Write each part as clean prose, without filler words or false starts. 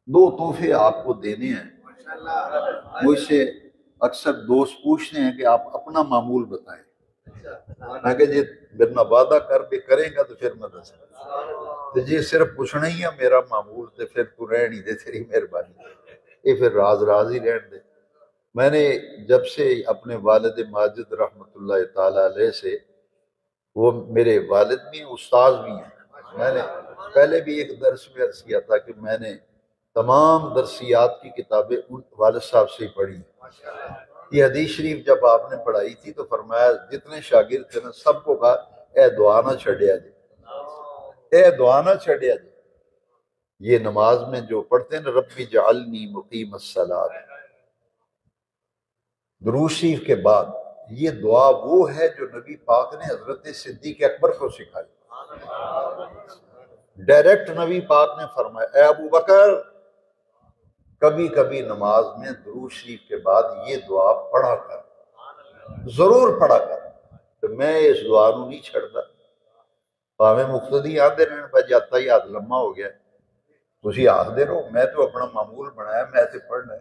دو تحفے آپ کو دینے ہیں۔ مجھ سے اکثر دوست پوچھتے ہیں کہ آپ اپنا معمول بتائیں، میں کہ جی میرے نہ وعدہ کر کے کریں گا تو پھر میں دسوں تو جی صرف پوچھنا ہی ہے میرا معمول، تو پھر تو رہن ہی دے، تیری مہربانی، یہ پھر راز راز ہی رہن دے۔ میں نے جب سے اپنے والد ماجد رحمۃ اللہ تعالی علیہ سے، وہ میرے والد بھی ہیں، استاذ بھی ہیں، میں نے پہلے بھی ایک درس میں عرض کیا تھا کہ میں نے تمام درسیات کی کتابیں ان والد صاحب سے ہی پڑھی ہیں۔ یہ حدیث شریف جب آپ نے پڑھائی تھی تو فرمایا جتنے شاگرد تھے نا سب کو کہا اے دعا نہ چھڑیا جی، اے دعا نہ چھڑیا جی۔ یہ نماز میں جو پڑھتے ہیں نا ربی جعلنی مقیم الصلاۃ، درود شریف کے بعد یہ دعا وہ ہے جو نبی پاک نے حضرت صدیق اکبر کو سکھائی۔ ڈائریکٹ نبی پاک نے فرمایا اے ابو بکر کبھی کبھی نماز میں درود شریف کے بعد یہ دعا پڑھا کر، ضرور پڑھا کر۔ تو میں اس دعا نو نہیں چھڑتا، پاویں مقتدی آدھے رہن پہ جاتا ہی ہاتھ لمحہ ہو گیا، تسی آخدے رہو، میں تو اپنا معمول بنایا، میں تے پڑھنا ہے۔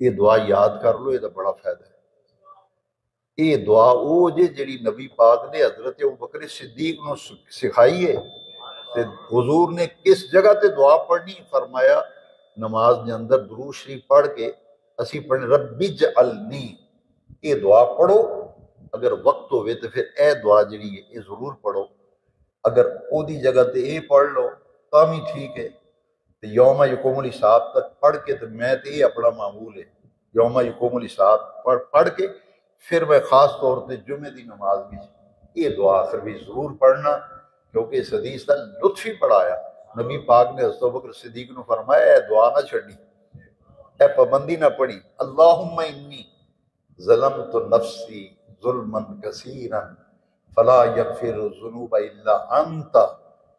یہ دعا یاد کر لو، یہ بڑا فائدہ ہے۔ یہ دعا وہ جڑی نبی پاک نے حضرت ابوبکر صدیق نو سکھائی ہے۔ حضور نے کس جگہ تے دعا پڑھنی فرمایا نماز کے اندر درود شریف پڑھ کے اسی پڑھنے رب اجعلنی، یہ دعا پڑھو، اگر وقت ہوئے تو پھر اے دعا جڑی ہے یہ ضرور پڑھو، اگر او دی جگہ تے اے پڑھ لو تو بھی ٹھیک ہے۔ یوم یقوم الحساب تک پڑھ کے تو میں تے یہ اپنا معمول ہے، یوم یقوم الحساب پڑھ کے پھر میں خاص طور پہ جمعے دی نماز میں یہ دعا آخر بھی ضرور پڑھنا، کیونکہ اس حدیث کا لطف ہی پڑھایا۔ نبی پاک نے حضرت ابوبکر صدیق نے فرمایا اے دعا نہ چھڑنی، اے پابندی نہ پڑھی، اللہم انی ظلمت نفسی ظلما کثیرا فلا یغفر الذنوب الا انت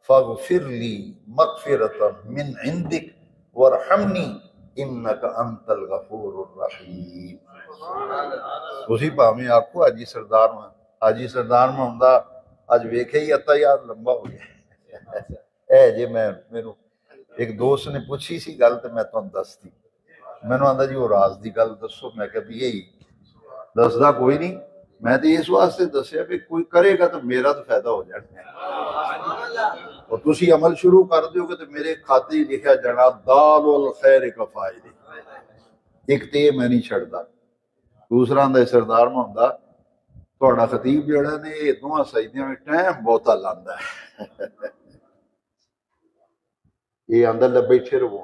فاغفر لی مغفرۃ من عندک وارحمنی انک انت الغفور الرحیم۔ اسی پاویں آکھو حاجی سردار میں ہوندا اج ویکھے ہی اتا یار لمبا ہو گیا اے جے مینوں ایک دوست نے پوچھی سی گل تے میں تانوں دستی، مینوں آندا جی وہ راز دی گل دسو، میں کہ بھی یہی دسدا کوئی نہیں، میں تو اس واسطے دسیا بھی کوئی کرے گا تو میرا تو فائدہ ہو جانا ہے، اور تسی عمل شروع کر دیو گے تو میرے کھاتے ہی لکھا جانا دال الخیر کا فائدے۔ ایک تے میں نہیں چھڑدا، دوسرا اندر سردار میں ہوندا تہاڈا خطیب جڑا نے یہ دوواں سجدیاں میں ٹائم بہتا لاندا ہے، یہ اندر بیٹھے رہو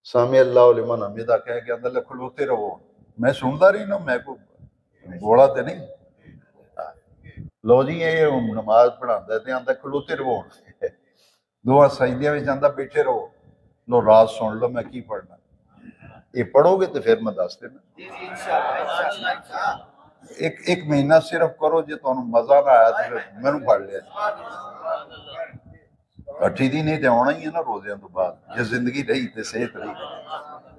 سامع اللہ لمن حمیدہ کہہ کے اندر کھلوتے رہو، میں سنتا رہی نا، میں کو بوڑا تے نہیں۔ لو جی یہ نماز پڑھاندا تے اندر کھلوتے رہو، دعا سجدیاں وچ اندر بیٹھے رہو، لو راز سن لو میں کی پڑھنا، یہ پڑھو گے تو پھر میں دس دینا۔ ایک مہینہ صرف کرو، جے تانوں مزہ نہ آیا تو پھر مینوں پڑھ لیا اٹھی دی، نہیں تے آنا ہی ہے نا روزیاں تو بعد، جے زندگی رہی تے صحت رہی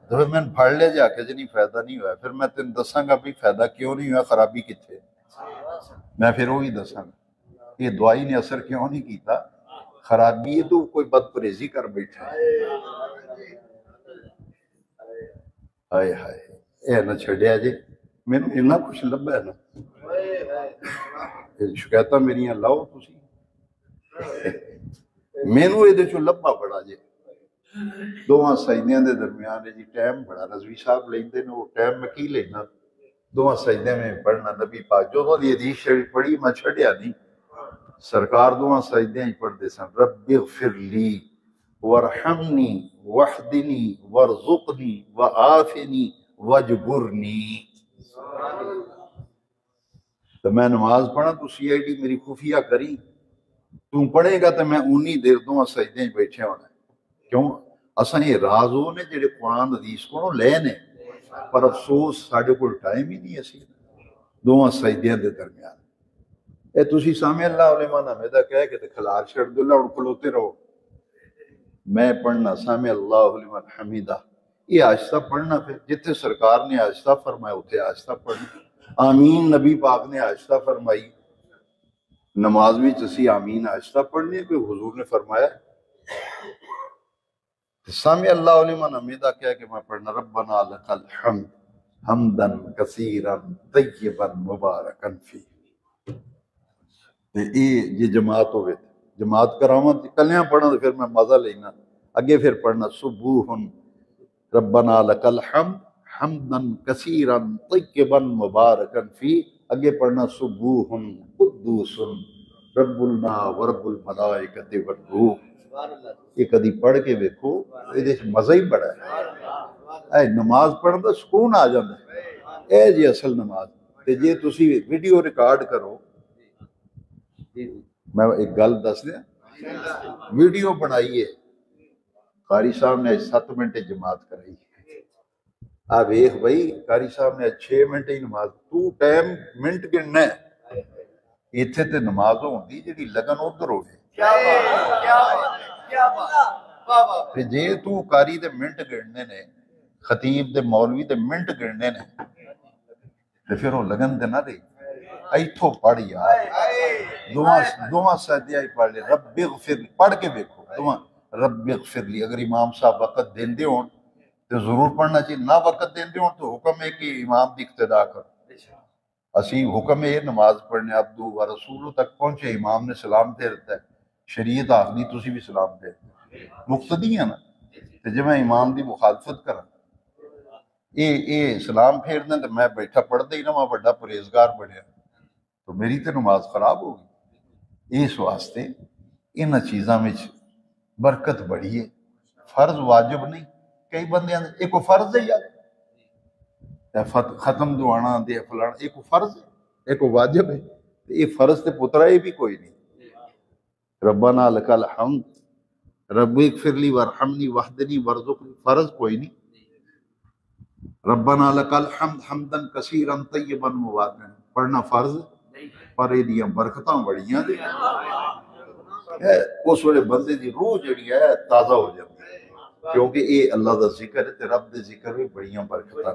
تو پھر میں پڑھ لے جا کے جی نہیں فائدہ نہیں ہوا، پھر میں تین دساں گا بھی فائدہ کیوں نہیں ہوا، خرابی کتنے، میں پھر وہی دساں گا یہ دعائی نے اثر کیوں نہیں کیتا، خرابی ہے تو کوئی بد پریزی کر بیٹھا ہے۔ ہائے ہائے اے نہ چھڑیا جی، مینوں اتنا کچھ لبا ہے نا، شکایتاں میریاں لاؤ تسی، مینوں یہ چو لبا بڑا جی دواں سجدیاں دے درمیان جی ٹائم بڑا رضوی صاحب لیندے نے، وہ ٹائم میں کی لینا دواں سجدے میں پڑھنا، نبی پاک جو دی حدیث شریف پڑھی میں چھڑیا نہیں، سرکار دواں سجدیاں ہی پڑھتے سن، رب اغفر لی وارحمنی واہدنی وارزقنی وعافنی واجبرنی۔ تو میں نماز پڑھا تو سی آئی ڈی میری خفیہ کری، تو پڑھے گا تو میں اونی دیر دواں سجدے بیٹھے ہونا ہے، کیوں اساں یہ راز ہو نے جڑے قرآن حدیث کو لے نے، پر افسوس ساڈے کول ٹائم ہی نہیں اسی دواں سجدیاں دے درمیان۔ اے تسی سامع اللہ لمن حمیدہ کہہ کے تے کھلار چھڑ دو، اللہ کھلوتے رہو، میں پڑھنا سامع اللہ لمن حمیدہ، یہ آہستہ پڑھنا، پھر جتنے سرکار نے آہستہ فرمایا اتنے آہستہ پڑھنا، آمین نبی پاک نے آہستہ فرمائی، نماز بھی اسی آمین آہستہ پڑھنی ہے، کوئی حضور نے فرمایا سامع اللہ لمن حمیدہ کہہ کہ میں پڑھنا ربنا لک الحمد حمدن کثیرا طیبا مبارکا فی. یہ جماعت ہوئے جماعت کراواں کلیاں پڑھنا تو پھر میں مزہ لینا. اگے پھر پڑھنا سبوح ربنا لک الحمد حمدن کثیرا طیبا مبارکا فی. اگے پڑھنا سبوح قدوس رب النا ورب الملائکۃ والروح. یہ کدی پڑھ کے ویکھو یہ مزہ ہی بڑا ہے. اے نماز پڑھن دا سکون آ جاتا ہے. اے جی اصل نماز. تے جے تسی ویڈیو ریکارڈ کرو، میں ایک گل دس دیا، ویڈیو بنائیے قاری صاحب نے 7 منٹ جماعت کرائی. آ ویخ بھائی قاری صاحب نے 6 منٹ ہی نماز. تو ٹائم منٹ گننا ہے. ایتھے تے نماز ہوندی جڑی لگن ادھر ہوے. تے جے تو قاری دے منٹ گننے نے، خطیب دے مولوی دے منٹ گننے نے، تے پھر وہ لگن تے نہ دے. ایتھوں پڑھ یار دعا سجدے ہی پڑھ لے. رب اغفر پڑھ کے دیکھو دعا رب اغفر لی. اگر امام صاحب وقت دیندے ہون تو ضرور پڑھنا چاہیے. نہ وقت دیندے ہون تو حکم ہے کہ امام دی اقتدا کرو. اسی حکم ہے نماز پڑھنے عبدو و رسولو تک پہنچے، امام نے سلام دے دیتا ہے، شریعت آخری تسی بھی سلام دے مقتدی ہیں نا. تے جب میں امام دی مخالفت کرا اے سلام پھیر دیں تو میں بیٹھا پڑھ دے ہی نہ میں بڑا پرہیزگار بڑھیا تو میری تو نماز خراب ہوگی. اس واسطے ان چیزاں میں برکت بڑی ہے. فرض واجب نہیں. کئی بندے ایک کو فرض ہے یار ختم دعانا دے فلانا، ایک کو فرض ہے ایک کو واجب ہے. یہ فرض تے پترا یہ بھی کوئی نہیں. ربنا لک الحمد رب اغفر لی وارحمنی واہدنی وارزقنی فرض کوئی نہیں. ربنا لک الحمد حمدن کثیرا طیبا مبارکا پڑھنا فرض پر یہ برکتاں بڑیاں دے. اس ویلے بندے دی روح جڑی ہے تازہ ہو جاتی ہے کیونکہ یہ اللہ دا ذکر ہے تے رب دے ذکر بھی بڑیاں برکتاں.